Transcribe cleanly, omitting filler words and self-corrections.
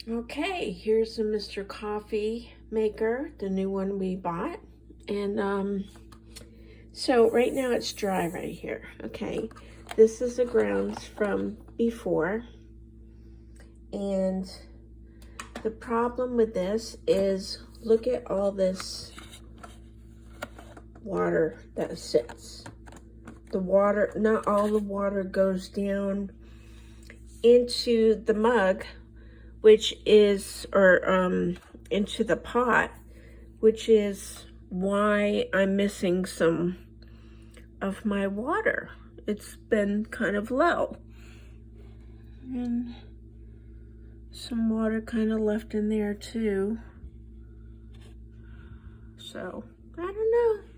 Okay, here's the Mr. Coffee Maker, the new one we bought. And so right now it's dry right here. Okay, this is the grounds from before. And the problem with this is, look at all this water that sits. The water, not all the water goes down into the mug, which is, or into the pot, which is why I'm missing some of my water. It's been kind of low. And some water kind of left in there too. So, I don't know.